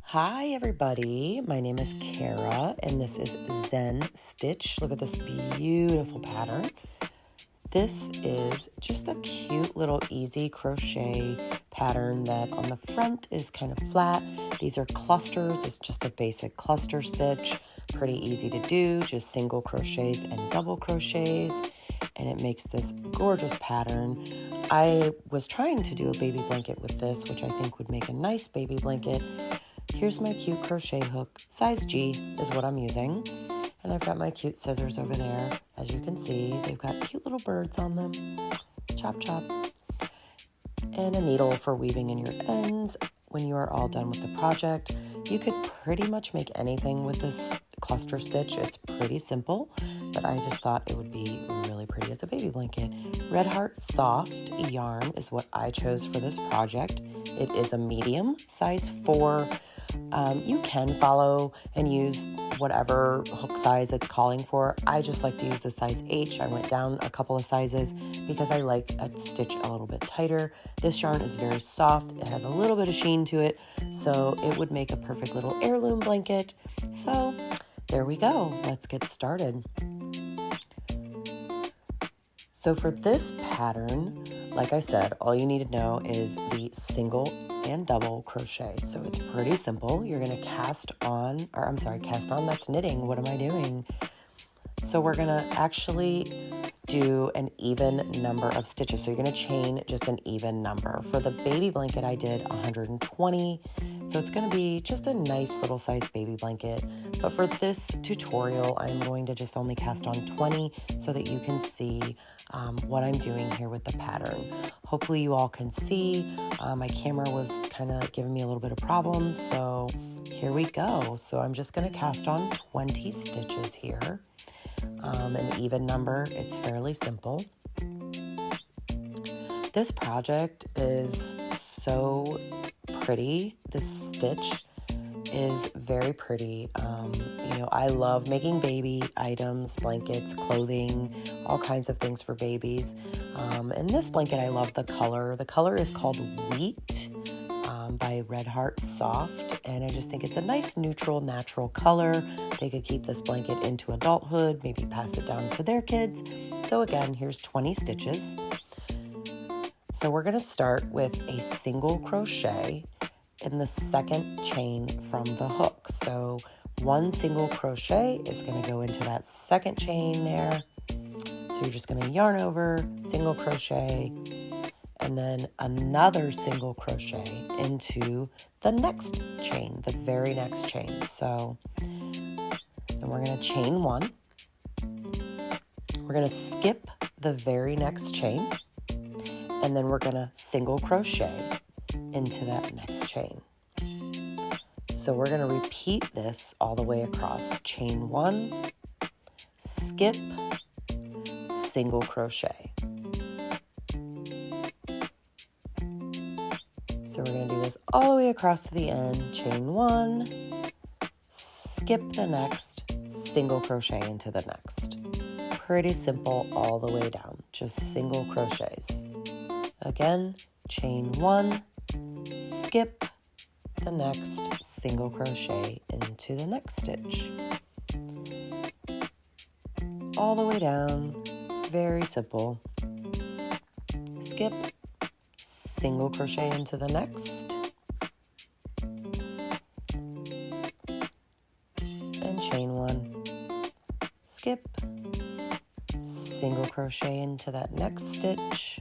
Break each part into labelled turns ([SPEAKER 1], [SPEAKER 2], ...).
[SPEAKER 1] Hi everybody, my name is Kara and this is Zen Stitch. Look at this beautiful pattern. This is just a cute little easy crochet pattern that on the front is kind of flat. These are clusters. It's just a basic cluster stitch. Pretty easy to do, just single crochets and double crochets. And it makes this gorgeous pattern. I was trying to do a baby blanket with this, which I think would make a nice baby blanket. Here's my cute crochet hook. Size G is what I'm using. And I've got my cute scissors over there. As you can see, they've got cute little birds on them. Chop, chop. And a needle for weaving in your ends when you are all done with the project. You could pretty much make anything with this cluster stitch. It's pretty simple, but I just thought it would be really pretty as a baby blanket. Bernat Soft yarn is what I chose for this project. It is a medium, size 4. You can follow and use whatever hook size it's calling for. I just like to use the size H. I went down a couple of sizes because I like a stitch a little bit tighter. This yarn is very soft. It has a little bit of sheen to it, so it would make a perfect little heirloom blanket. So there we go. Let's get started. So for this pattern, like I said, all you need to know is the single and double crochet. So it's pretty simple. You're going to cast on, that's knitting. What am I doing? So we're going to actually do an even number of stitches. So you're going to chain just an even number. For the baby blanket, I did 120. So it's going to be just a nice little size baby blanket. But for this tutorial, I'm going to just only cast on 20 so that you can see what I'm doing here with the pattern. Hopefully you all can see. My camera was kind of giving me a little bit of problems, so here we go. So I'm just going to cast on 20 stitches here. An even number, it's fairly simple. This project is so pretty. This stitch is very pretty. I love making baby items, blankets, clothing, all kinds of things for babies. And this blanket, I love the color. The color is called Wheat by Bernat Soft, and I just think it's a nice neutral, natural color. They could keep this blanket into adulthood, maybe pass it down to their kids. So again, here's 20 stitches. So we're going to start with a single crochet in the second chain from the hook. So one single crochet is going to go into that second chain there. So you're just going to yarn over, single crochet, and then another single crochet into the next chain, the very next chain. So then we're going to chain one. We're going to skip the very next chain, and then we're going to single crochet into that next chain. So we're going to repeat this all the way across. Chain one, skip, single crochet. So we're going to do this all the way across to the end. Chain one, skip the next, single crochet into the next. Pretty simple all the way down, just single crochets. Again, chain one, skip the next, single crochet into the next stitch. All the way down, very simple. Skip, single crochet into the next, and chain one, skip, single crochet into that next stitch.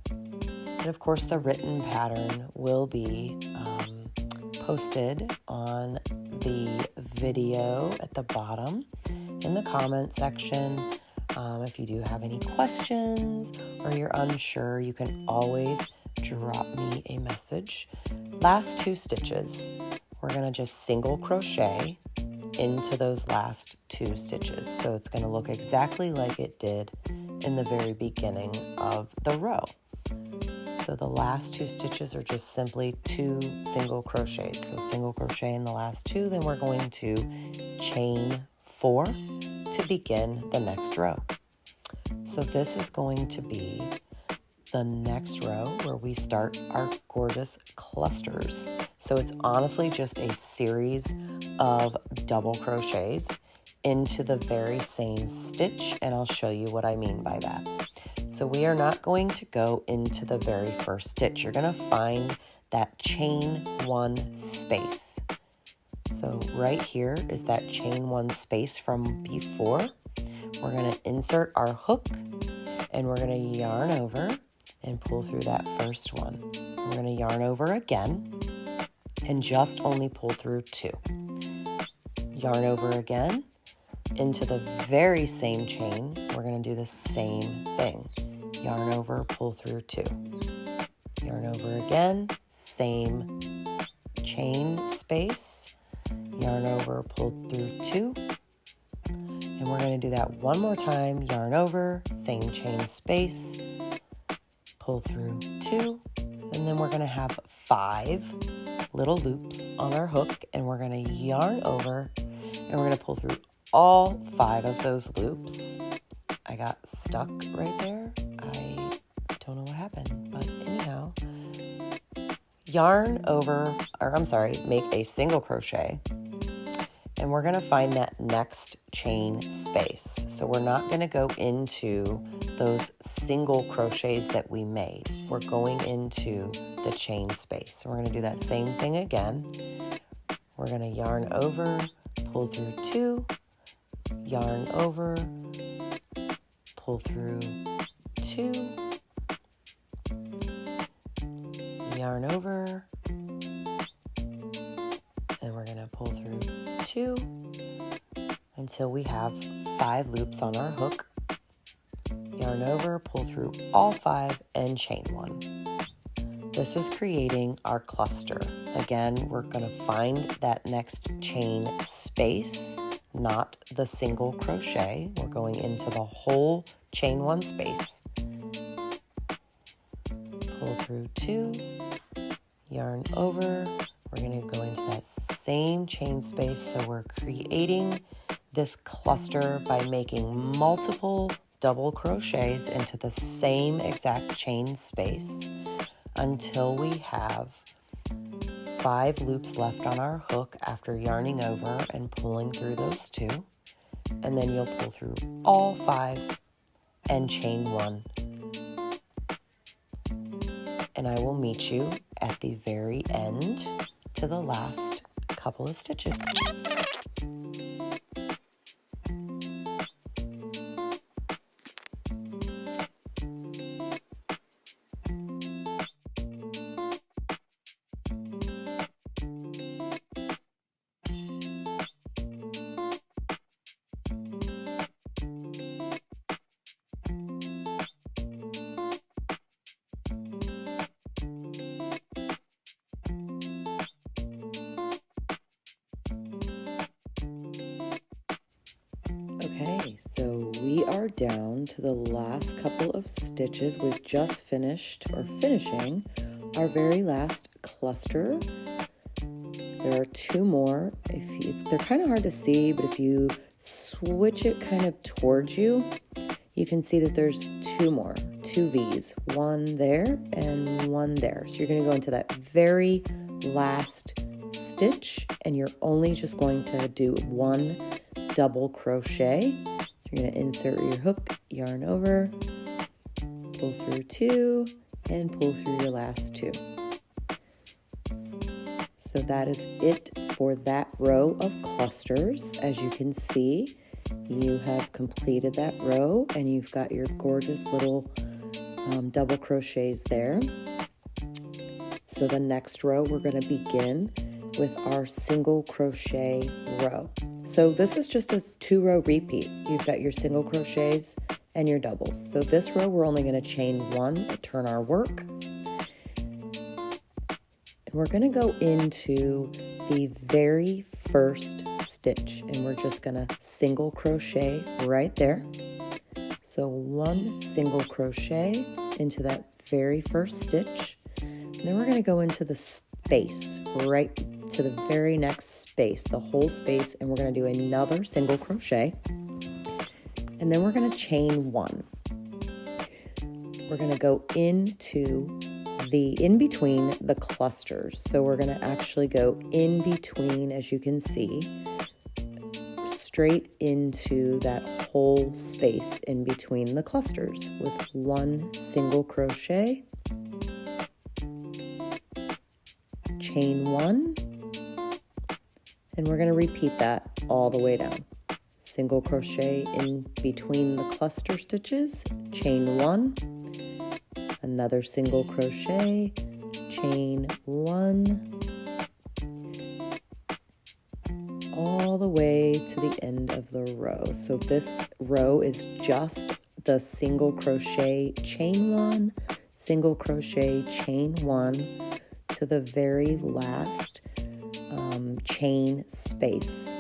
[SPEAKER 1] And of course, the written pattern will be posted on the video at the bottom in the comment section. If you do have any questions or you're unsure, you can always drop me a message. Last two stitches, we're going to just single crochet into those last two stitches. So it's going to look exactly like it did in the very beginning of the row. So the last two stitches are just simply two single crochets. So single crochet in the last two, then we're going to chain 4 to begin the next row. So this is going to be the next row where we start our gorgeous clusters. So it's honestly just a series of double crochets into the very same stitch, and I'll show you what I mean by that. So we are not going to go into the very first stitch. You're going to find that chain one space. So right here is that chain one space from before. We're going to insert our hook and we're going to yarn over and pull through that first one. We're going to yarn over again and just only pull through 2. Yarn over again into the very same chain. We're going to do the same thing. Yarn over, pull through 2. Yarn over again, same chain space. Yarn over, pull through 2. And we're going to do that one more time. Yarn over, same chain space, pull through 2. And then we're going to have 5 little loops on our hook, and we're going to yarn over and we're going to pull through all 5 of those loops. I got stuck right there. I don't know what happened, but anyhow, make a single crochet, and we're going to find that next chain space. So we're not going to go into those single crochets that we made. We're going into the chain space. So we're going to do that same thing again. We're going to yarn over, pull through 2, yarn over, pull through 2, yarn over, and we're going to pull through 2 until we have 5 loops on our hook. Yarn over, pull through all 5, and chain 1. This is creating our cluster. Again, we're going to find that next chain space, not the single crochet. We're going into the whole chain 1 space. Pull through 2, yarn over. We're going to go into that same chain space. So we're creating this cluster by making multiple double crochets into the same exact chain space until we have 5 loops left on our hook after yarning over and pulling through those 2. And then you'll pull through all 5 and chain 1. And I will meet you at the very end to the last couple of stitches. Okay, so we are down to the last couple of stitches. We've just finished or finishing our very last cluster. There are 2 more. They're kind of hard to see, but if you switch it kind of towards you, you can see that there's 2 more, 2 V's, one there and one there. So you're going to go into that very last stitch, and you're only just going to do 1 double crochet. You're going to insert your hook, yarn over, pull through 2, and pull through your last 2. So that is it for that row of clusters. As you can see, you have completed that row and you've got your gorgeous little double crochets there. So the next row, we're going to begin with our single crochet row. So this is just a 2-row repeat. You've got your single crochets and your doubles. So this row, we're only going to chain 1 and turn our work. And we're going to go into the very first stitch, and we're just going to single crochet right there. So 1 single crochet into that very first stitch. And then we're going to go into the space, right to the very next space, the whole space, and we're going to do another single crochet. And then we're going to chain 1. we're going to go into in between the clusters. So we're going to actually go in between, as you can see, straight into that whole space in between the clusters with one single crochet, chain one, and we're going to repeat that all the way down. Single crochet in between the cluster stitches, chain one, another single crochet, chain one, all the way to the end of the row. So this row is just the single crochet, chain one, single crochet, chain one to the very last chain space.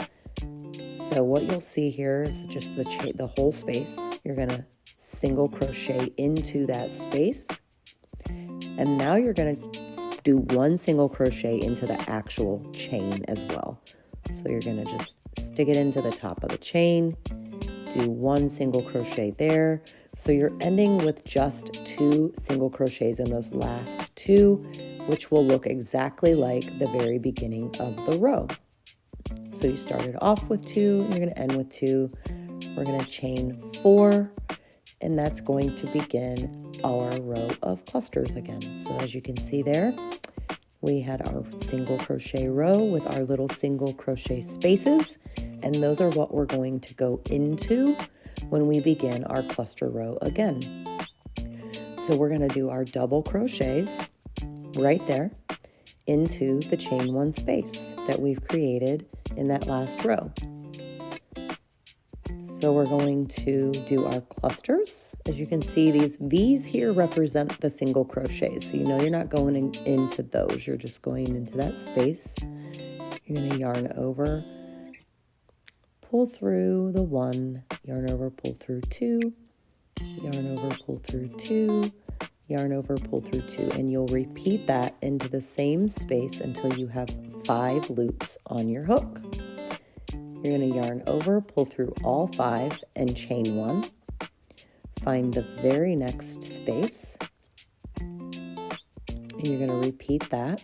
[SPEAKER 1] So what you'll see here is just the whole space. You're going to single crochet into that space, and now you're going to do one single crochet into the actual chain as well. So you're going to just stick it into the top of the chain, do one single crochet there. So you're ending with just 2 single crochets in those last 2, which will look exactly like the very beginning of the row. So you started off with 2, and you're going to end with 2. We're going to chain 4, and that's going to begin our row of clusters again. So as you can see there, we had our single crochet row with our little single crochet spaces, and those are what we're going to go into when we begin our cluster row again. So we're going to do our double crochets right there into the chain one space that we've created in that last row. So we're going to do our clusters. As you can see, these V's here represent the single crochets. So you know you're not going into those, you're just going into that space. You're going to yarn over, pull through the 1, yarn over, pull through 2, yarn over, pull through 2, yarn over, pull through 2, and you'll repeat that into the same space until you have 5 loops on your hook. You're going to yarn over, pull through all 5, and chain 1. Find the very next space, and you're going to repeat that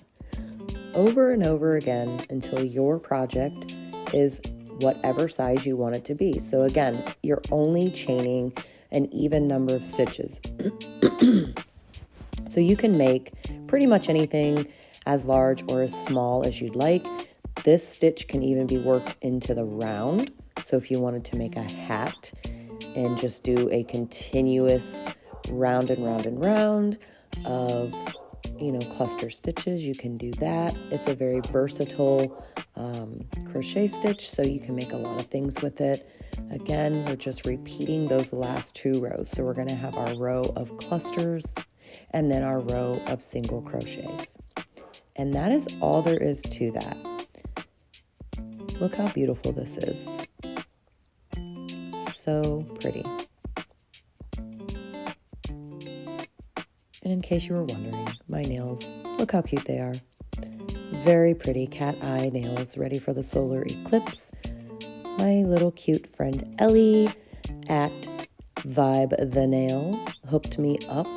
[SPEAKER 1] over and over again until your project is whatever size you want it to be. So again, you're only chaining an even number of stitches. So you can make pretty much anything as large or as small as you'd like. This stitch can even be worked into the round. So if you wanted to make a hat and just do a continuous round and round and round of, cluster stitches, you can do that. It's a very versatile crochet stitch, so you can make a lot of things with it. Again, we're just repeating those last 2 rows. So we're going to have our row of clusters and then our row of single crochets. And that is all there is to that. Look how beautiful this is. So pretty. And in case you were wondering, my nails, look how cute they are. Very pretty cat eye nails ready for the solar eclipse. My little cute friend Ellie at Vibe the Nail hooked me up.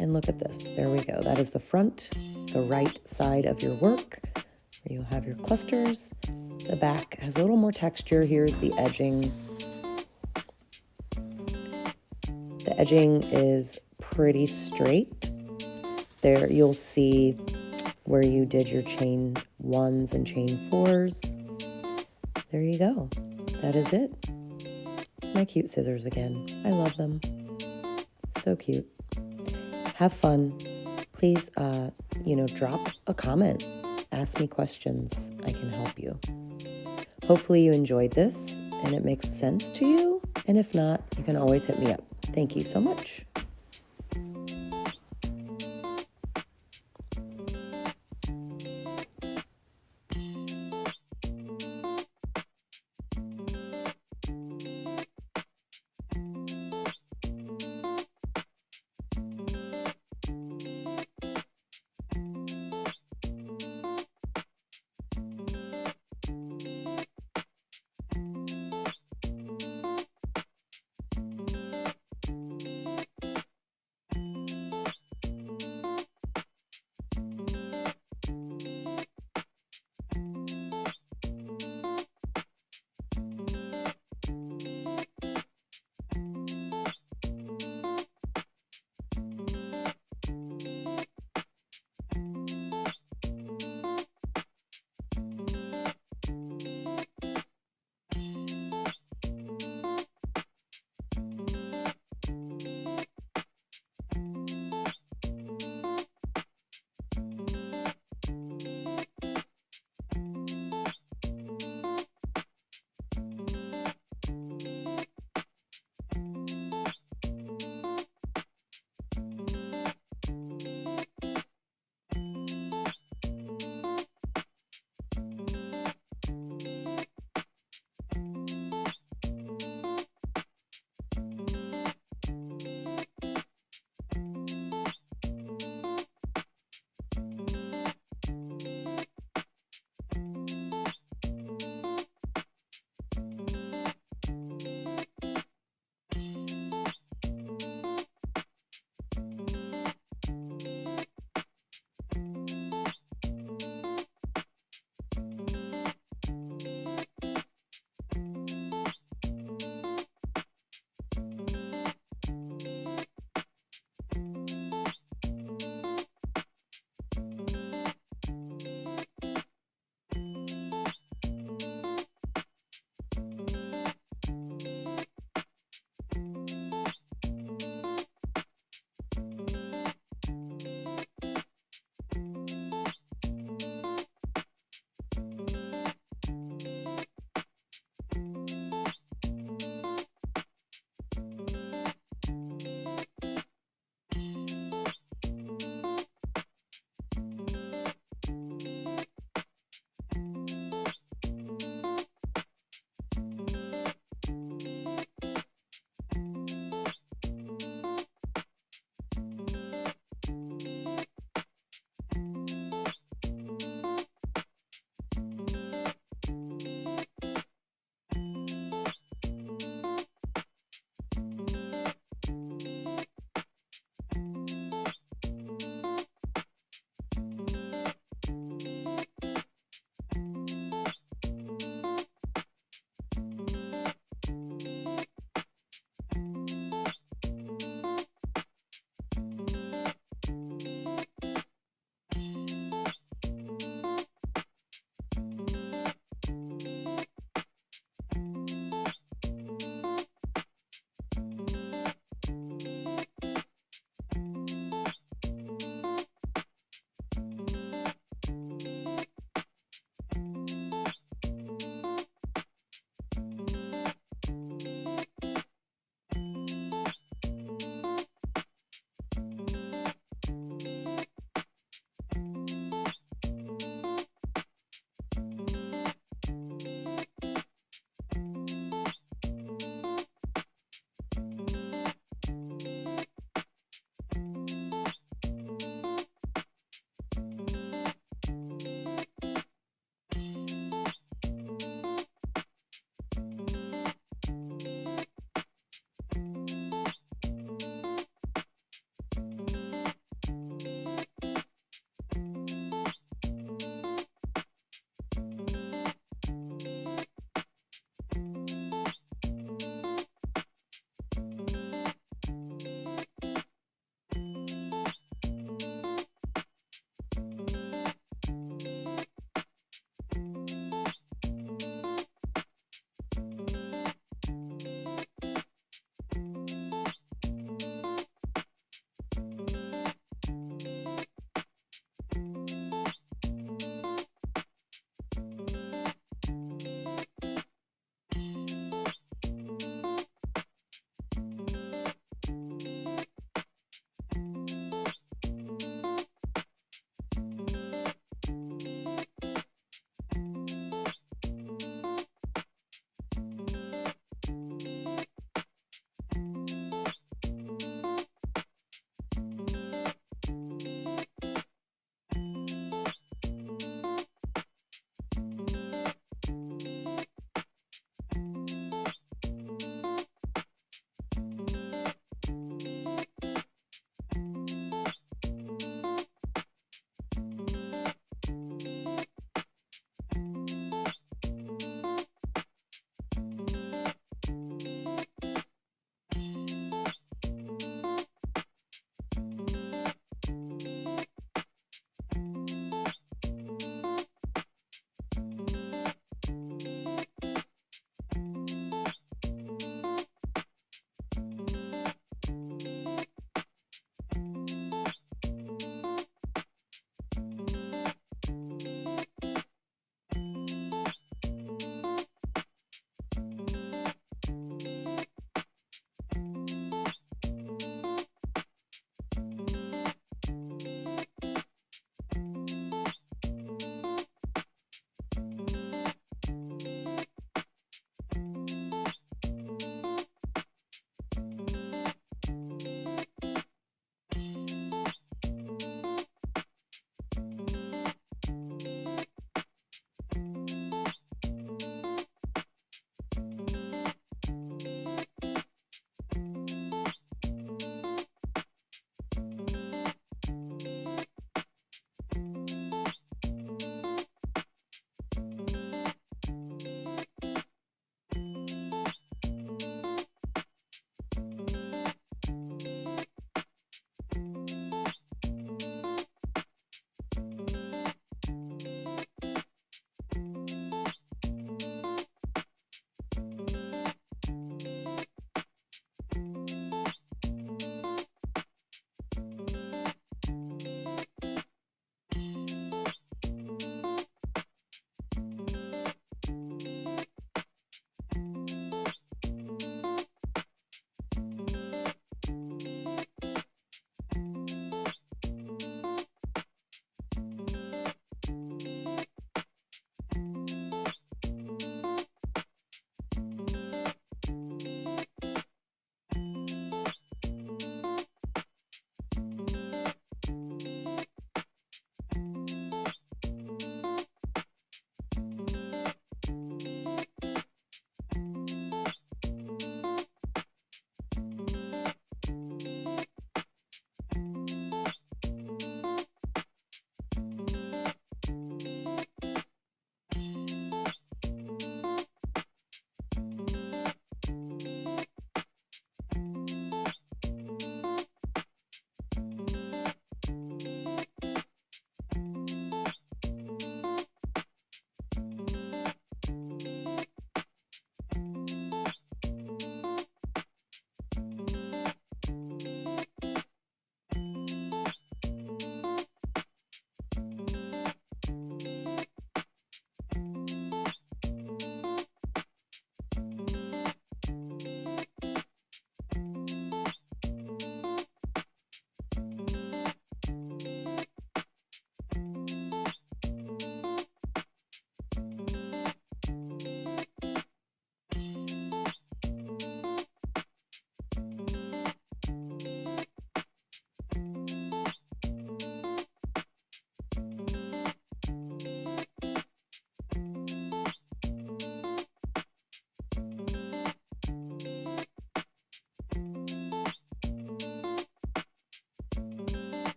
[SPEAKER 1] And look at this. There we go. That is the front, the right side of your work. You'll have your clusters. The back has a little more texture. Here's the edging. The edging is pretty straight. There you'll see where you did your chain 1s and chain 4s. There you go. That is it. My cute scissors again. I love them. So cute. Have fun. Please, drop a comment. Ask me questions. I can help you. Hopefully you enjoyed this and it makes sense to you. And if not, you can always hit me up. Thank you so much.